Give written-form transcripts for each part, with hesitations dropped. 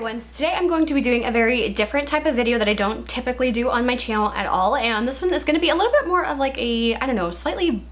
everyone, so today I'm going to be doing a very different type of video that I don't typically do on my channel at all, and this one is going to be a little bit more of like a, I don't know, slightly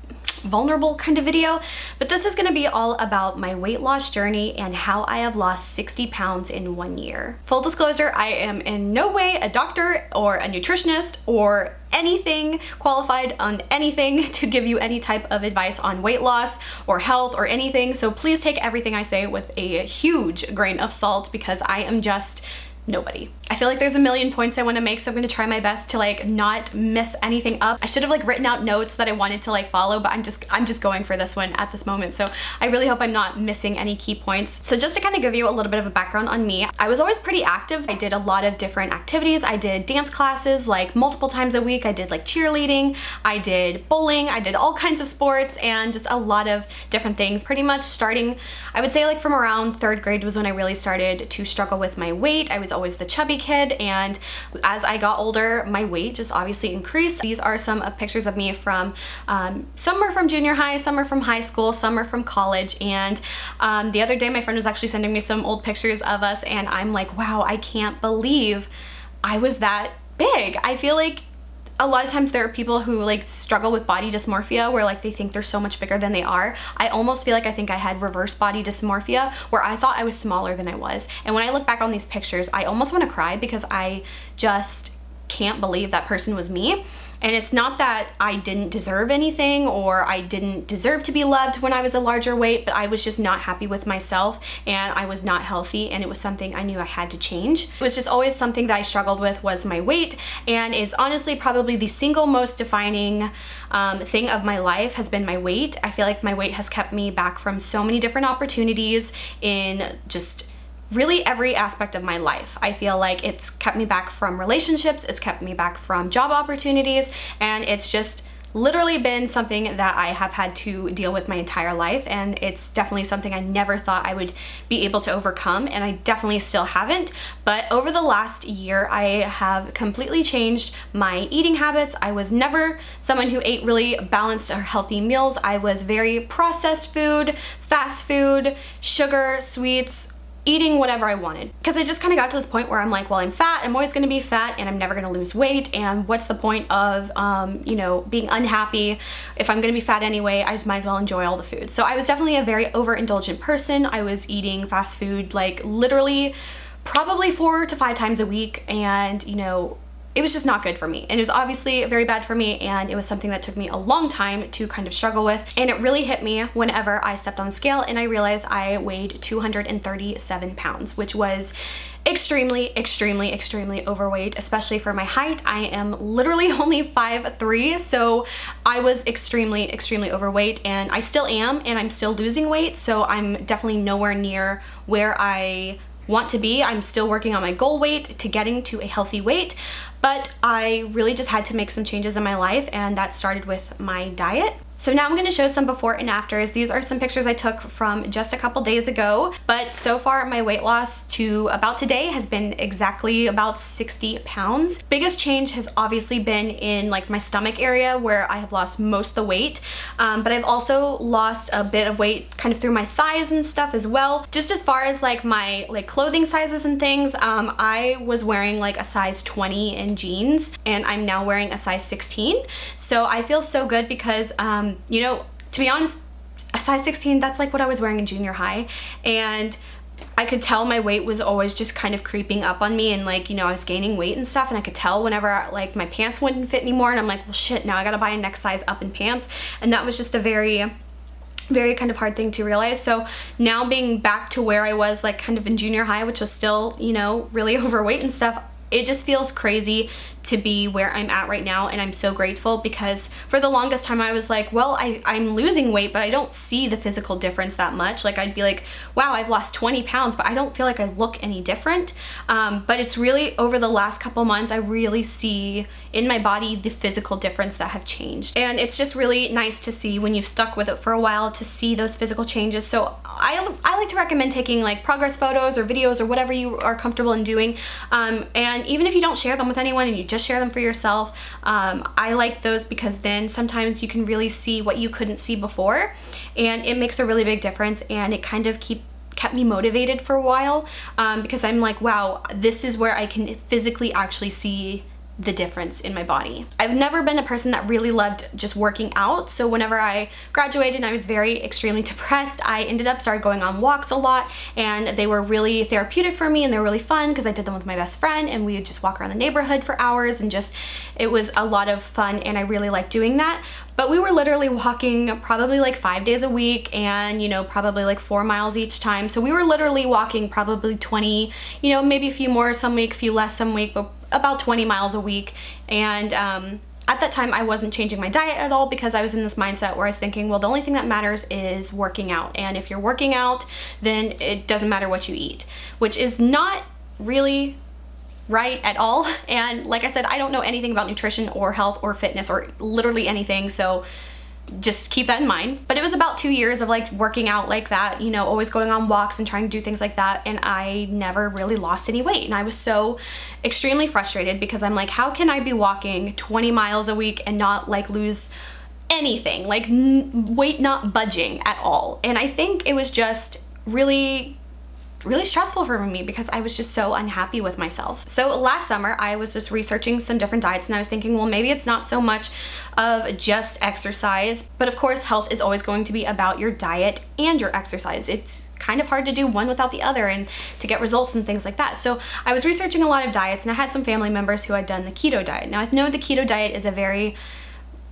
vulnerable kind of video, but this is going to be all about my weight loss journey and how I have lost 60 pounds in 1 year. Full disclosure, I am in no way a doctor or a nutritionist or anything qualified on anything to give you any type of advice on weight loss or health or anything, so please take everything I say with a huge grain of salt because I am just nobody. I feel like there's a million points I want to make, so I'm going to try my best to like not miss anything up. I should have like written out notes that I wanted to like follow, but I'm just going for this one at this moment. So I really hope I'm not missing any key points. So just to kind of give you a little bit of a background on me, I was always pretty active. I did a lot of different activities. I did dance classes like multiple times a week. I did like cheerleading. I did bowling. I did all kinds of sports and just a lot of different things. Pretty much starting, I would say like from around 3rd grade was when I really started to struggle with my weight. I was always the chubby kid, and as I got older my weight just obviously increased. These are some pictures of me from some are from junior high, some are from high school, some are from college, and the other day my friend was actually sending me some old pictures of us and I'm like, wow, I can't believe I was that big. I feel like a lot of times there are people who like struggle with body dysmorphia where like they think they're so much bigger than they are. I almost feel like I think I had reverse body dysmorphia where I thought I was smaller than I was. And when I look back on these pictures, I almost want to cry because I just can't believe that person was me. And it's not that I didn't deserve anything or I didn't deserve to be loved when I was a larger weight, but I was just not happy with myself and I was not healthy, and it was something I knew I had to change. It was just always something that I struggled with was my weight, and it's honestly probably the single most defining thing of my life has been my weight. I feel like my weight has kept me back from so many different opportunities in just really every aspect of my life. I feel like it's kept me back from relationships, it's kept me back from job opportunities, and it's just literally been something that I have had to deal with my entire life, and it's definitely something I never thought I would be able to overcome, and I definitely still haven't. But over the last year I have completely changed my eating habits. I was never someone who ate really balanced or healthy meals. I was very processed food, fast food, sugar, sweets, eating whatever I wanted, because I just kind of got to this point where I'm like, well, I'm fat, I'm always going to be fat, and I'm never going to lose weight, and what's the point of you know, being unhappy if I'm going to be fat anyway? I just might as well enjoy all the food. So I was definitely a very overindulgent person. I was eating fast food like literally probably 4 to 5 times a week, and you know, it was just not good for me, and it was obviously very bad for me, and it was something that took me a long time to kind of struggle with. And it really hit me whenever I stepped on the scale and I realized I weighed 237 pounds, which was extremely overweight, especially for my height. I am literally only 5'3", so I was extremely overweight, and I still am, and I'm still losing weight, so I'm definitely nowhere near where I want to be. I'm still working on my goal weight to getting to a healthy weight, but I really just had to make some changes in my life, and that started with my diet. So now I'm going to show some before and afters. These are some pictures I took from just a couple days ago, but so far my weight loss to about today has been exactly about 60 pounds. Biggest change has obviously been in like my stomach area where I have lost most of the weight, but I've also lost a bit of weight kind of through my thighs and stuff as well. Just as far as like my clothing sizes and things, I was wearing like a size 20 in jeans, and I'm now wearing a size 16. So I feel so good because you know, to be honest, a size 16, that's like what I was wearing in junior high, and I could tell my weight was always just kind of creeping up on me, and like, you know, I was gaining weight and stuff, and I could tell whenever like my pants wouldn't fit anymore, and I'm like, well shit, now I gotta buy a next size up in pants. And that was just a very kind of hard thing to realize. So now being back to where I was like kind of in junior high, which was still, you know, really overweight and stuff, it just feels crazy to be where I'm at right now, and I'm so grateful because for the longest time I was like, well, I'm losing weight, but I don't see the physical difference that much. Like I'd be like, wow, I've lost 20 pounds, but I don't feel like I look any different. But it's really over the last couple months I really see in my body the physical difference that have changed, and it's just really nice to see when you've stuck with it for a while to see those physical changes. So I like to recommend taking like progress photos or videos or whatever you are comfortable in doing, and even if you don't share them with anyone and you just share them for yourself, I like those because then sometimes you can really see what you couldn't see before, and it makes a really big difference, and it kind of kept me motivated for a while, because I'm like, wow, this is where I can physically actually see the difference in my body. I've never been a person that really loved just working out, so whenever I graduated and I was very extremely depressed, I ended up started going on walks a lot, and they were really therapeutic for me, and they're really fun because I did them with my best friend, and we would just walk around the neighborhood for hours, and just, it was a lot of fun, and I really liked doing that. But we were literally walking probably like 5 days a week, and you know, probably like 4 miles each time. So we were literally walking probably 20, you know, maybe a few more some week, a few less some week, but about 20 miles a week. And at that time I wasn't changing my diet at all, because I was in this mindset where I was thinking, well, the only thing that matters is working out, and if you're working out, then it doesn't matter what you eat, which is not really right at all. And like I said, I don't know anything about nutrition or health or fitness or literally anything, so just keep that in mind. But it was about 2 years of like working out like that, you know, always going on walks and trying to do things like that, and I never really lost any weight. And I was so extremely frustrated, because I'm like, how can I be walking 20 miles a week and not like lose anything, like weight not budging at all? And I think it was just really stressful for me, because I was just so unhappy with myself. So last summer I was just researching some different diets, and I was thinking, well, maybe it's not so much of just exercise, but of course health is always going to be about your diet and your exercise. It's kind of hard to do one without the other and to get results and things like that. So I was researching a lot of diets, and I had some family members who had done the keto diet. Now I know the keto diet is a very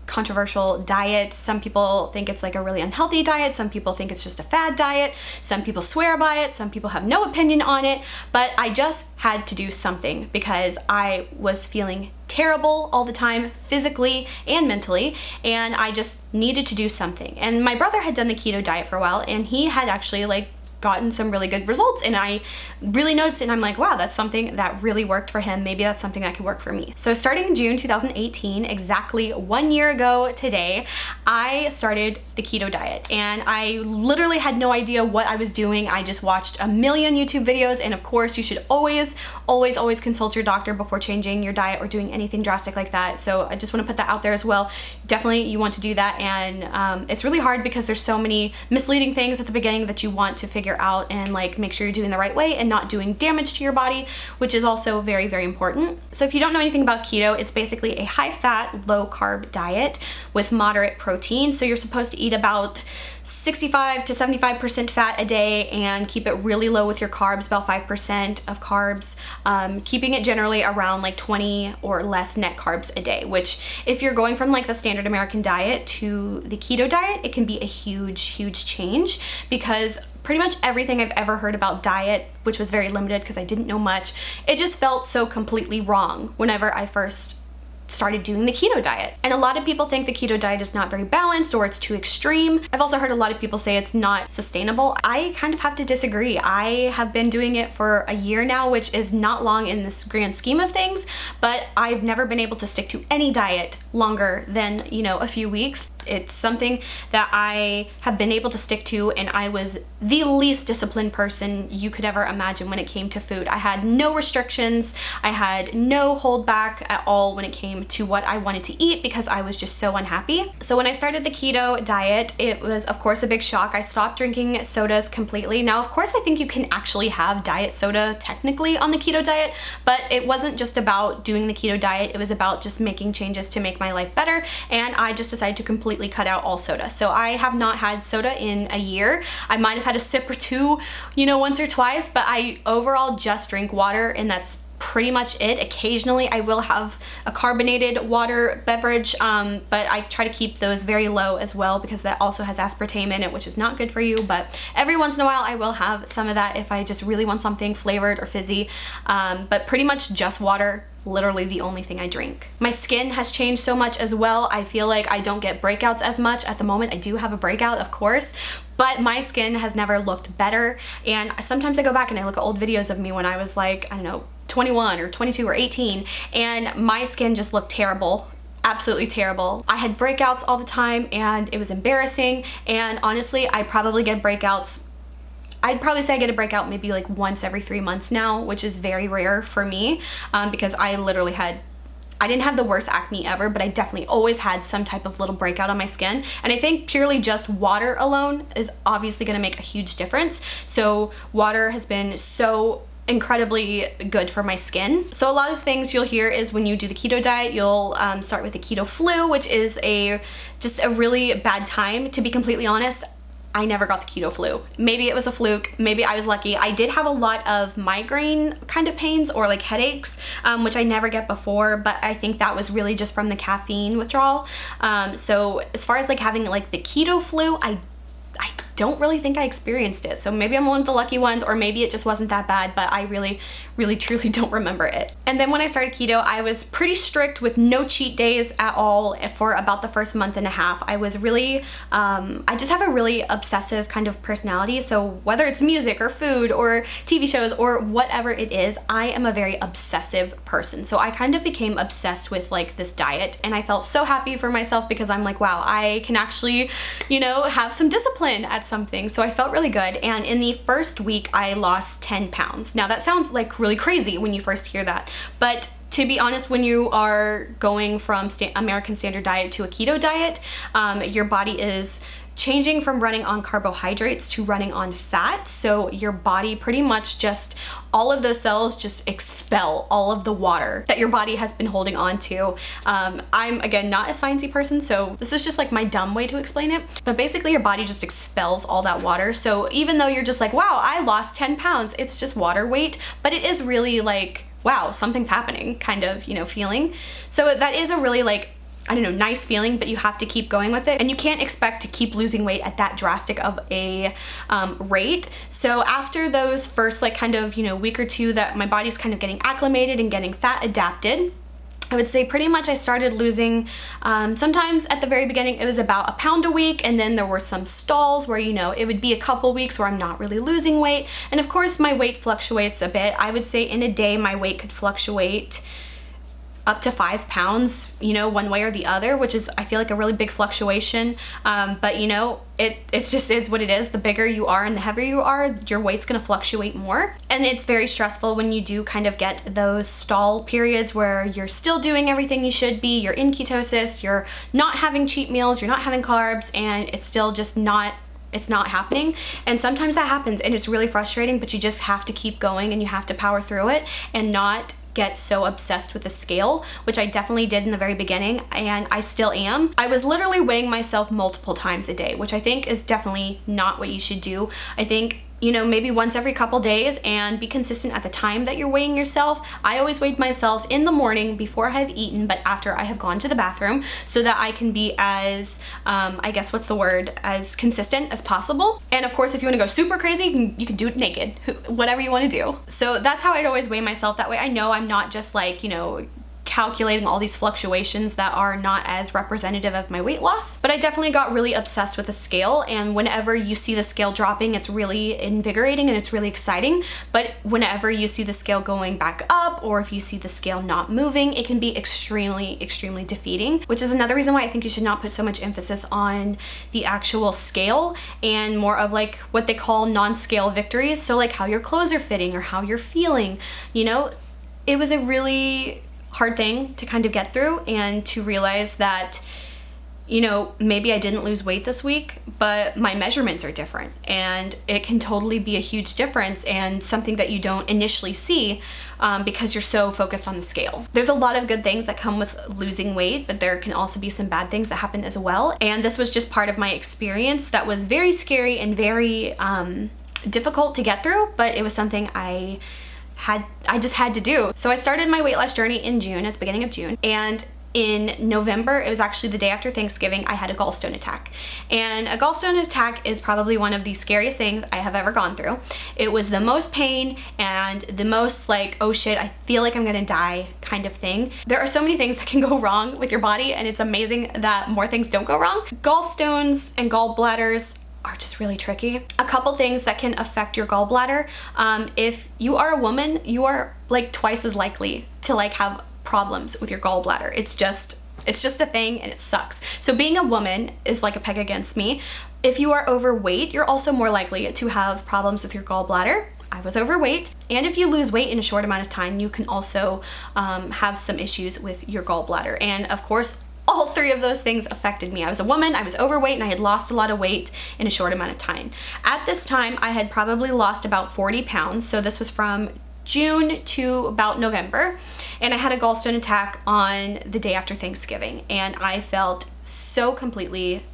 controversial diet. Some people think it's like a really unhealthy diet. Some people think it's just a fad diet. Some people swear by it. Some people have no opinion on it. But I just had to do something, because I was feeling terrible all the time, physically and mentally, and I just needed to do something. And my brother had done the keto diet for a while, and he had actually like gotten some really good results, and I really noticed it, and I'm like, wow, that's something that really worked for him. Maybe that's something that could work for me. So starting in June 2018, exactly 1 year ago today, I started the keto diet, and I literally had no idea what I was doing. I just watched a million YouTube videos, and of course you should always consult your doctor before changing your diet or doing anything drastic like that. So I just want to put that out there as well. Definitely you want to do that, and it's really hard because there's so many misleading things at the beginning that you want to figure out and like make sure you're doing the right way and not doing damage to your body, which is also very important. So if you don't know anything about keto, it's basically a high fat, low carb diet with moderate protein. So you're supposed to eat about 65 to 75% fat a day and keep it really low with your carbs, about 5% of carbs, keeping it generally around like 20 or less net carbs a day, which if you're going from like the standard American diet to the keto diet, it can be a huge change, because pretty much everything I've ever heard about diet, which was very limited because I didn't know much, it just felt so completely wrong whenever I first started doing the keto diet. And a lot of people think the keto diet is not very balanced or it's too extreme. I've also heard a lot of people say it's not sustainable. I kind of have to disagree. I have been doing it for a year now, which is not long in this grand scheme of things, but I've never been able to stick to any diet longer than, you know, a few weeks. It's something that I have been able to stick to, and I was the least disciplined person you could ever imagine when it came to food. I had no restrictions. I had no hold back at all when it came to what I wanted to eat, because I was just so unhappy. So when I started the keto diet, it was of course a big shock. I stopped drinking sodas completely. Now, of course, I think you can actually have diet soda technically on the keto diet, but it wasn't just about doing the keto diet. It was about just making changes to make my life better, and I just decided to completely cut out all soda. So I have not had soda in a year. I might have had a sip or two, you know, once or twice, but I overall just drink water, and that's pretty much it. Occasionally I will have a carbonated water beverage, but I try to keep those very low as well, because that also has aspartame in it, which is not good for you. But every once in a while I will have some of that if I just really want something flavored or fizzy, but pretty much just water. Literally the only thing I drink. My skin has changed so much as well. I feel like I don't get breakouts as much at the moment. I do have a breakout, of course, but my skin has never looked better. And sometimes I go back and I look at old videos of me when I was like, I don't know, 21 or 22 or 18, and my skin just looked terrible. Absolutely terrible. I had breakouts all the time, and it was embarrassing. And honestly, I probably get breakouts, I'd probably say I get a breakout maybe like once every 3 months now, which is very rare for me, because I literally had I didn't have the worst acne ever, but I definitely always had some type of little breakout on my skin. And I think purely just water alone is obviously gonna make a huge difference. So water has been so incredibly good for my skin. So a lot of things you'll hear is when you do the keto diet, you'll start with the keto flu, which is just a really bad time. To be completely honest, I never got the keto flu. Maybe it was a fluke, maybe I was lucky. I did have a lot of migraine kind of pains or like headaches, which I never get before, but I think that was really just from the caffeine withdrawal. So as far as like having like the keto flu, I don't really think I experienced it. So maybe I'm one of the lucky ones, or maybe it just wasn't that bad, but I really truly don't remember it. And then when I started keto, I was pretty strict with no cheat days at all for about the first month and a half. I was really, I just have a really obsessive kind of personality. So whether it's music or food or TV shows or whatever it is, I am a very obsessive person. So I kind of became obsessed with like this diet, and I felt so happy for myself because I'm like, wow, I can actually, you know, have some discipline at something. So I felt really good. And in the first week, I lost 10 pounds. Now that sounds like really crazy when you first hear that, but to be honest, when you are going from American Standard Diet to a keto diet, your body is changing from running on carbohydrates to running on fat. So your body pretty much just, all of those cells just expel all of the water that your body has been holding on to. I'm, again, not a sciencey person, so this is just like my dumb way to explain it. But basically your body just expels all that water. So even though you're just like, wow, I lost 10 pounds, it's just water weight, but it is really like, wow, something's happening kind of, you know, feeling. So that is a really like, I don't know, nice feeling, but you have to keep going with it. And you can't expect to keep losing weight at that drastic of a rate. So after those first like kind of, you know, week or two that my body's kind of getting acclimated and getting fat adapted, I would say pretty much I started losing, sometimes at the very beginning it was about a pound a week, and then there were some stalls where, you know, it would be a couple weeks where I'm not really losing weight. And of course my weight fluctuates a bit. I would say in a day my weight could fluctuate up to 5 pounds, you know, one way or the other, which is, I feel like, a really big fluctuation. But you know, it just is what it is. The bigger you are and the heavier you are, your weight's gonna fluctuate more. And it's very stressful when you do kind of get those stall periods where you're still doing everything you should be, you're in ketosis, you're not having cheat meals, you're not having carbs, and it's still just not, it's not happening. And sometimes that happens and it's really frustrating, but you just have to keep going and you have to power through it and not get so obsessed with the scale, which I definitely did in the very beginning, and I still am. I was literally weighing myself multiple times a day, which I think is definitely not what you should do. I think, you know, maybe once every couple days, and be consistent at the time that you're weighing yourself. I always weighed myself in the morning before I have eaten, but after I have gone to the bathroom, so that I can be as, I guess, what's the word, as consistent as possible. And of course, if you want to go super crazy, you can do it naked, whatever you want to do. So that's how I'd always weigh myself. That way I know I'm not just like, you know, calculating all these fluctuations that are not as representative of my weight loss. But I definitely got really obsessed with the scale, and whenever you see the scale dropping, it's really invigorating and it's really exciting. But whenever you see the scale going back up, or if you see the scale not moving, it can be extremely defeating, which is another reason why I think you should not put so much emphasis on the actual scale, and more of like what they call non-scale victories. So like how your clothes are fitting or how you're feeling, you know. It was a really hard thing to kind of get through, and to realize that, you know, maybe I didn't lose weight this week, but my measurements are different, and it can totally be a huge difference and something that you don't initially see because you're so focused on the scale. There's a lot of good things that come with losing weight, but there can also be some bad things that happen as well. And this was just part of my experience that was very scary and very difficult to get through, but it was something I just had to do. So I started my weight loss journey in June, at the beginning of June, and in November, it was actually the day after Thanksgiving, I had a gallstone attack. And a gallstone attack is probably one of the scariest things I have ever gone through. It was the most pain and the most like, oh shit, I feel like I'm gonna die kind of thing. There are so many things that can go wrong with your body, and it's amazing that more things don't go wrong. Gallstones and gallbladders are just really tricky. A couple things that can affect your gallbladder. If you are a woman, you are like twice as likely to like have problems with your gallbladder. It's just a thing, and it sucks. So being a woman is like a peg against me. If you are overweight, you're also more likely to have problems with your gallbladder. I was overweight. And if you lose weight in a short amount of time, you can also have some issues with your gallbladder. And of course, all three of those things affected me. I was a woman, I was overweight, and I had lost a lot of weight in a short amount of time. At this time, I had probably lost about 40 pounds. So this was from June to about November, and I had a gallstone attack on the day after Thanksgiving, and I felt so completely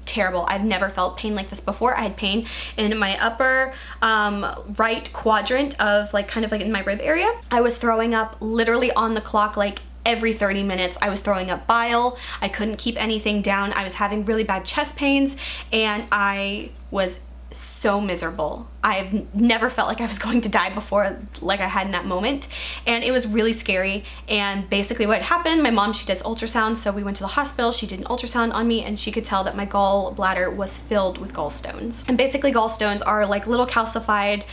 terrible. I've never felt pain like this before. I had pain in my upper right quadrant of kind of in my rib area. I was throwing up literally on the clock, like every 30 minutes. I was throwing up bile. I couldn't keep anything down. I was having really bad chest pains, and I was so miserable. I've never felt like I was going to die before like I had in that moment, and it was really scary. And basically what happened, my mom, she does ultrasound, so we went to the hospital, she did an ultrasound on me, and she could tell that my gallbladder was filled with gallstones. And basically gallstones are like little calcified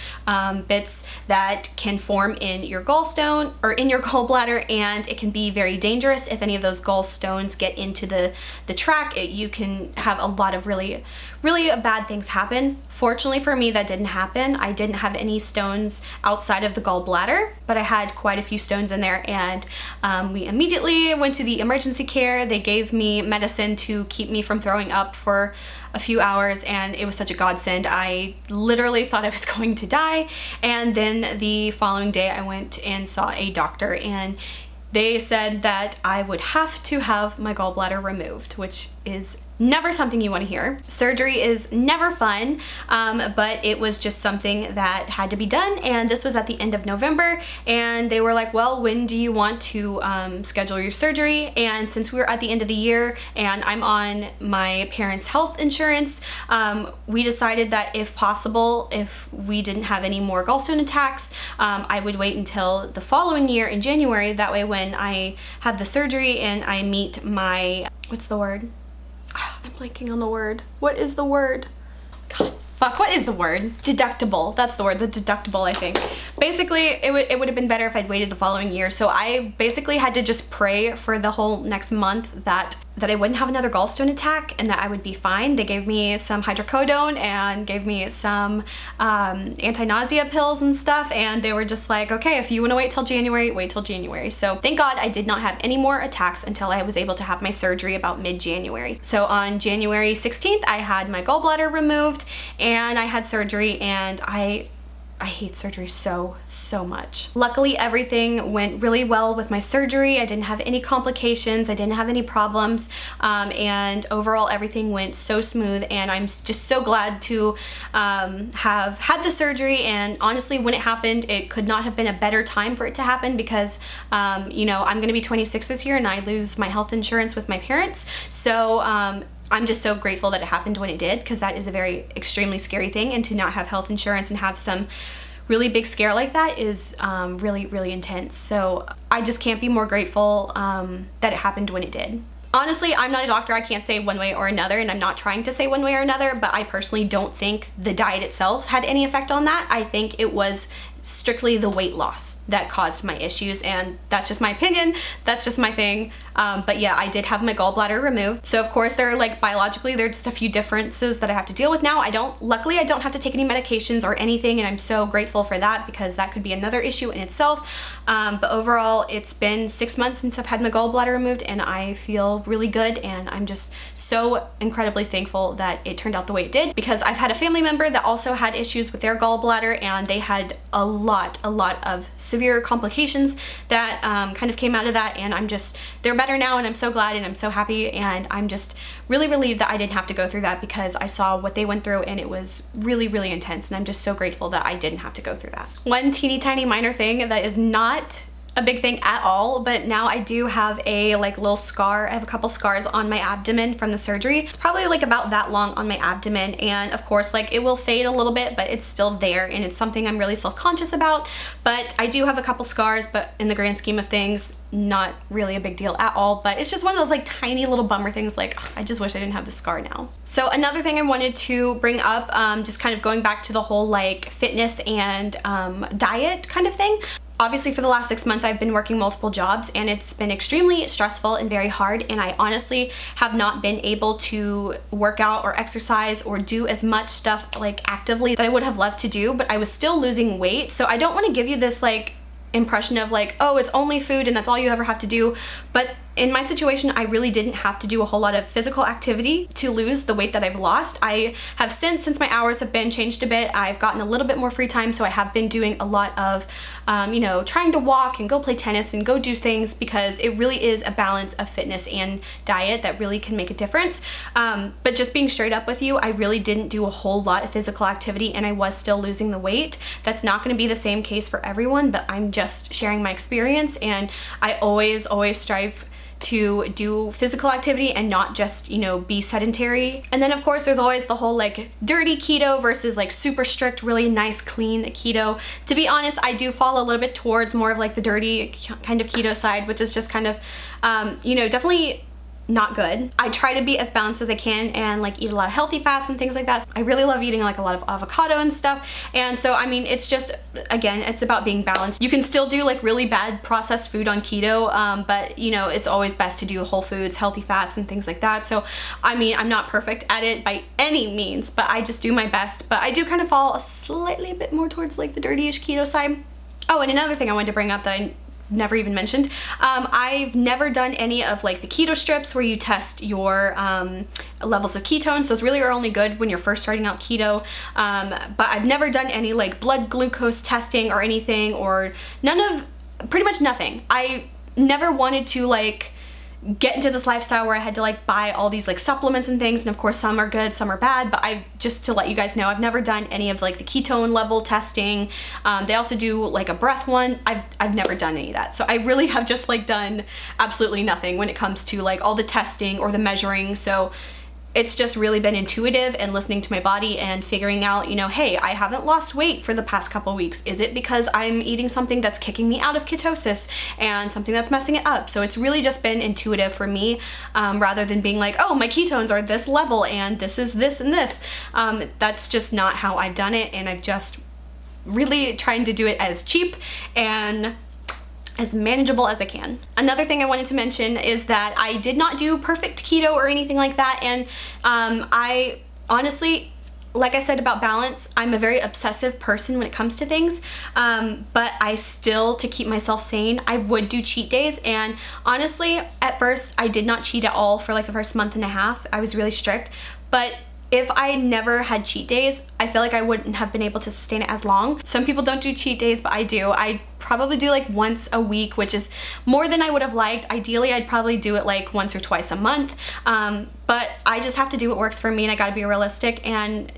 bits that can form in your gallstone or in your gallbladder, and it can be very dangerous if any of those gallstones get into the tract. You can have a lot of really bad things happen. Fortunately for me, that didn't happen. I didn't have any stones outside of the gallbladder, but I had quite a few stones in there, and we immediately went to the emergency care. They gave me medicine to keep me from throwing up for a few hours, and it was such a godsend. I literally thought I was going to die. And then the following day I went and saw a doctor, and they said that I would have to have my gallbladder removed, which is never something you want to hear. Surgery is never fun, but it was just something that had to be done, and this was at the end of November, and they were like, well, when do you want to schedule your surgery? And since we were at the end of the year and I'm on my parents' health insurance, we decided that if possible, if we didn't have any more gallstone attacks, I would wait until the following year in January. That way when I have the surgery and I meet my, what's the word? I'm blanking on the word. What is the word? God, fuck, what is the word? Deductible. That's the word, the deductible, I think. Basically, it would have been better if I'd waited the following year. So I basically had to just pray for the whole next month that I wouldn't have another gallstone attack and that I would be fine. They gave me some hydrocodone and gave me some anti-nausea pills and stuff, and they were just like, okay, if you want to wait till January, wait till January. So thank God I did not have any more attacks until I was able to have my surgery about mid-January. So on January 16th, I had my gallbladder removed and I had surgery, and I hate surgery so much. Luckily, everything went really well with my surgery. I didn't have any complications. I didn't have any problems. And overall, everything went so smooth, and I'm just so glad to have had the surgery. And honestly, when it happened, it could not have been a better time for it to happen because, you know, I'm gonna be 26 this year and I lose my health insurance with my parents. So, I'm just so grateful that it happened when it did, because that is a very extremely scary thing, and to not have health insurance and have some really big scare like that is really intense. So I just can't be more grateful that it happened when it did. Honestly, I'm not a doctor. I can't say one way or another, and I'm not trying to say one way or another, but I personally don't think the diet itself had any effect on that. I think it was strictly the weight loss that caused my issues, and that's just my opinion. That's just my thing. But yeah, I did have my gallbladder removed. So of course there are biologically, there are just a few differences that I have to deal with now. Luckily I don't have to take any medications or anything, and I'm so grateful for that, because that could be another issue in itself. But overall, it's been 6 months since I've had my gallbladder removed, and I feel really good, and I'm just so incredibly thankful that it turned out the way it did, because I've had a family member that also had issues with their gallbladder, and they had a lot of severe complications that kind of came out of that, and they're better now, and I'm so glad and I'm so happy, and I'm just really relieved that I didn't have to go through that, because I saw what they went through and it was really intense, and I'm just so grateful that I didn't have to go through that. One teeny tiny minor thing that is not a big thing at all, but now I do have a little scar. I have a couple scars on my abdomen from the surgery. It's probably about that long on my abdomen, and of course it will fade a little bit, but it's still there, and it's something I'm really self-conscious about. But I do have a couple scars, but in the grand scheme of things, not really a big deal at all. But it's just one of those tiny little bummer things, ugh, I just wish I didn't have the scar now. So another thing I wanted to bring up, just kind of going back to the whole fitness and diet kind of thing. obviously for the last 6 months I've been working multiple jobs, and it's been extremely stressful and very hard, and I honestly have not been able to work out or exercise or do as much stuff like actively that I would have loved to do, but I was still losing weight. So I don't want to give you this like impression of like, oh, it's only food and that's all you ever have to do. But in my situation, I really didn't have to do a whole lot of physical activity to lose the weight that I've lost. I have since my hours have been changed a bit, I've gotten a little bit more free time, so I have been doing a lot of, you know, trying to walk and go play tennis and go do things, because it really is a balance of fitness and diet that really can make a difference. But just being straight up with you, I really didn't do a whole lot of physical activity, and I was still losing the weight. That's not going to be the same case for everyone, but I'm just sharing my experience, and I always strive to do physical activity and not just, you know, be sedentary. And then of course there's always the whole like dirty keto versus like super strict, really nice, clean keto. To be honest, I do fall a little bit towards more of like the dirty kind of keto side, which is just kind of, you know, definitely not good. I try to be as balanced as I can and like eat a lot of healthy fats and things like that. I really love eating like a lot of avocado and stuff. And so, I mean, it's just, again, it's about being balanced. You can still do like really bad processed food on keto, but you know, it's always best to do whole foods, healthy fats and things like that. So, I mean, I'm not perfect at it by any means, but I just do my best. But I do kind of fall slightly a bit more towards like the dirty-ish keto side. Oh, and another thing I wanted to bring up that I never even mentioned. I've never done any of like the keto strips where you test your levels of ketones. Those really are only good when you're first starting out keto. But I've never done any like blood glucose testing or anything, or pretty much nothing. I never wanted to like get into this lifestyle where I had to like buy all these like supplements and things, and of course some are good, some are bad, but just to let you guys know, I've never done any of like the ketone level testing. They also do like a breath one. I've never done any of that. So I really have just like done absolutely nothing when it comes to like all the testing or the measuring. So it's just really been intuitive and listening to my body and figuring out, you know, hey, I haven't lost weight for the past couple weeks. Is it because I'm eating something that's kicking me out of ketosis and something that's messing it up? So it's really just been intuitive for me, rather than being like, oh, my ketones are this level and this is this and this. That's just not how I've done it, and I've just really trying to do it as cheap and as manageable as I can. Another thing I wanted to mention is that I did not do perfect keto or anything like that, and I honestly, like I said about balance, I'm a very obsessive person when it comes to things, but I still, to keep myself sane, I would do cheat days. And honestly, at first I did not cheat at all for like the first month and a half. I was really strict, but if I never had cheat days, I feel like I wouldn't have been able to sustain it as long. Some people don't do cheat days, but I do. I probably do like once a week, which is more than I would have liked. Ideally, I'd probably do it like once or twice a month, but I just have to do what works for me, and I gotta be realistic. And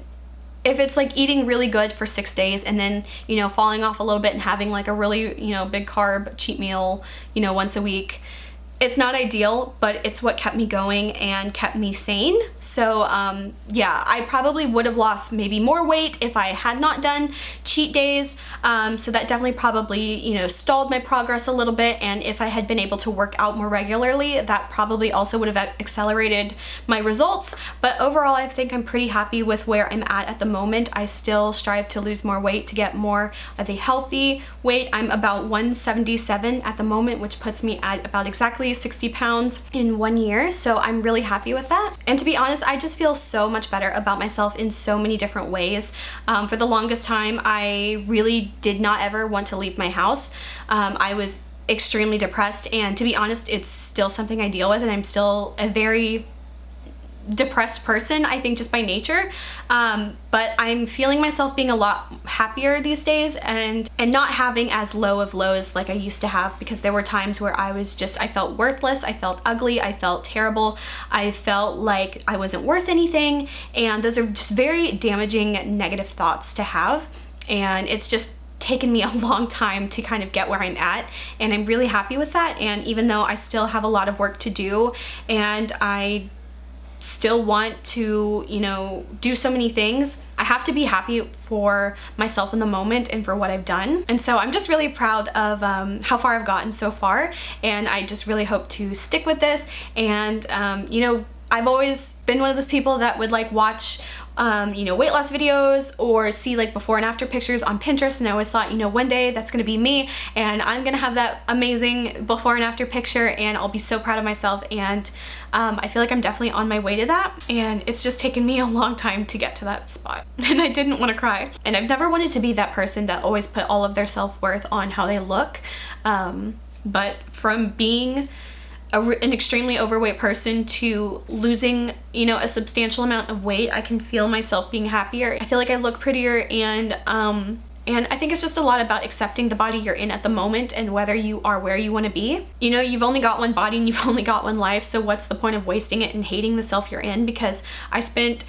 if it's like eating really good for 6 days and then, you know, falling off a little bit and having like a really, you know, big carb cheat meal, you know, once a week, it's not ideal, but it's what kept me going and kept me sane. So yeah, I probably would have lost maybe more weight if I had not done cheat days. So that definitely probably, you know, stalled my progress a little bit. And if I had been able to work out more regularly, that probably also would have accelerated my results. But overall, I think I'm pretty happy with where I'm at the moment. I still strive to lose more weight to get more of a healthy weight. I'm about 177 at the moment, which puts me at about exactly 60 pounds in 1 year. So I'm really happy with that. And to be honest, I just feel so much better about myself in so many different ways. For the longest time, I really did not ever want to leave my house. I was extremely depressed, and to be honest, it's still something I deal with, and I'm still a very depressed person, I think, just by nature, but I'm feeling myself being a lot happier these days, and not having as low of lows like I used to have, because there were times where I felt worthless, I felt ugly, I felt terrible, I felt like I wasn't worth anything, and those are just very damaging negative thoughts to have, and it's just taken me a long time to kind of get where I'm at, and I'm really happy with that. And even though I still have a lot of work to do, and I still want to, you know, do so many things, I have to be happy for myself in the moment and for what I've done. And so I'm just really proud of how far I've gotten so far, and I just really hope to stick with this. And you know, I've always been one of those people that would like watch you know, weight loss videos or see like before and after pictures on Pinterest, and I always thought, you know, one day that's gonna be me and I'm gonna have that amazing before and after picture and I'll be so proud of myself. And I feel like I'm definitely on my way to that, and it's just taken me a long time to get to that spot. And I didn't want to cry. And I've never wanted to be that person that always put all of their self-worth on how they look. But from being an extremely overweight person to losing, you know, a substantial amount of weight, I can feel myself being happier. I feel like I look prettier, and I think it's just a lot about accepting the body you're in at the moment and whether you are where you want to be. You know, you've only got one body and you've only got one life, so what's the point of wasting it and hating the self you're in? Because I spent,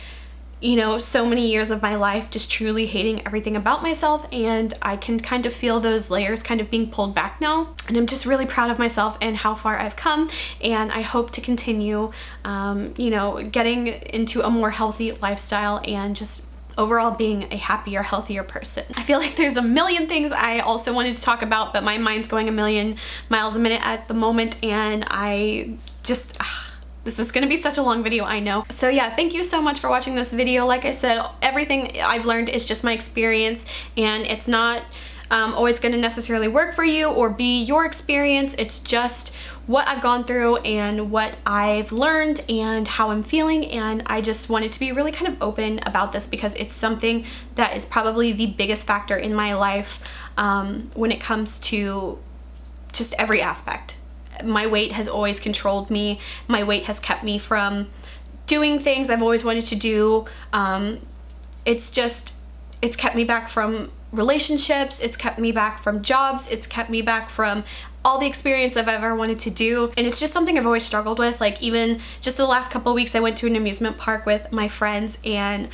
you know, so many years of my life just truly hating everything about myself, and I can kind of feel those layers kind of being pulled back now. And I'm just really proud of myself and how far I've come, and I hope to continue, you know, getting into a more healthy lifestyle and just overall being a happier, healthier person. I feel like there's a million things I also wanted to talk about, but my mind's going a million miles a minute at the moment, and I just, this is gonna be such a long video, I know. So yeah, thank you so much for watching this video. Like I said, everything I've learned is just my experience, and it's not always gonna necessarily work for you or be your experience. It's just what I've gone through and what I've learned and how I'm feeling, and I just wanted to be really kind of open about this because it's something that is probably the biggest factor in my life when it comes to just every aspect. My weight has always controlled me. My weight has kept me from doing things I've always wanted to do. It's kept me back from relationships, it's kept me back from jobs, it's kept me back from all the experience I've ever wanted to do, and it's just something I've always struggled with. Like even just the last couple of weeks I went to an amusement park with my friends, and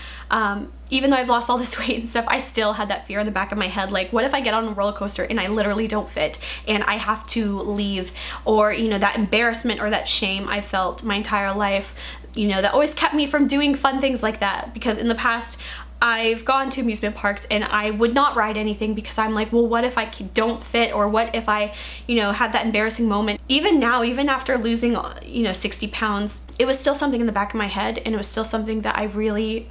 even though I've lost all this weight and stuff, I still had that fear in the back of my head, like what if I get on a roller coaster and I literally don't fit and I have to leave, or you know, that embarrassment or that shame I felt my entire life, you know, that always kept me from doing fun things like that. Because in the past I've gone to amusement parks and I would not ride anything because I'm like, well, what if I don't fit, or what if I, you know, had that embarrassing moment. Even now, even after losing, you know, 60 pounds, it was still something in the back of my head, and it was still something that I really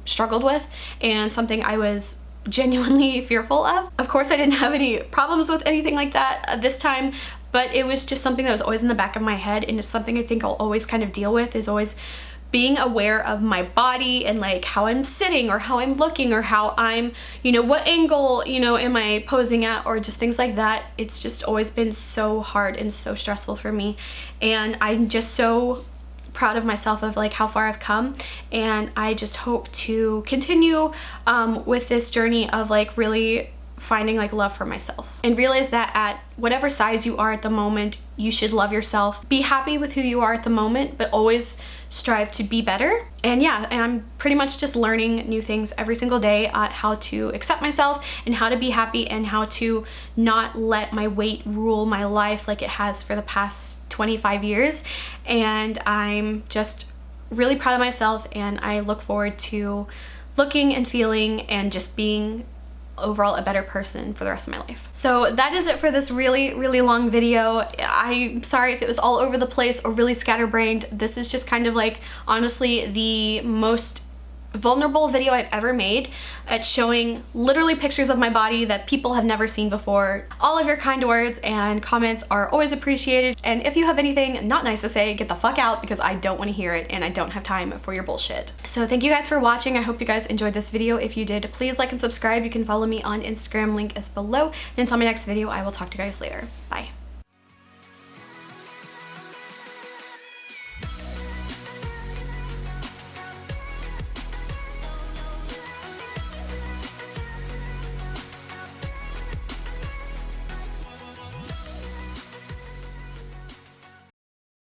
struggled with, and something I was genuinely fearful of. Of course, I didn't have any problems with anything like that this time, but it was just something that was always in the back of my head, and it's something I think I'll always kind of deal with, is always being aware of my body and like how I'm sitting or how I'm looking or how I'm, you know, what angle, you know, am I posing at, or just things like that. It's just always been so hard and so stressful for me, and I'm just so proud of myself of like how far I've come, and I just hope to continue with this journey of like really finding like love for myself, and realize that at whatever size you are at the moment, you should love yourself. Be happy with who you are at the moment, but always strive to be better. And yeah, and I'm pretty much just learning new things every single day at how to accept myself and how to be happy and how to not let my weight rule my life like it has for the past 25 years. And I'm just really proud of myself, and I look forward to looking and feeling and just being overall a better person for the rest of my life. So that is it for this really long video. I'm sorry if it was all over the place or really scatterbrained. This is just kind of like honestly the most vulnerable video I've ever made at showing literally pictures of my body that people have never seen before. All of your kind words and comments are always appreciated, and if you have anything not nice to say, get the fuck out, because I don't want to hear it and I don't have time for your bullshit. So thank you guys for watching. I hope you guys enjoyed this video. If you did, please like and subscribe. You can follow me on Instagram, link is below, and until my next video, I will talk to you guys later. Bye.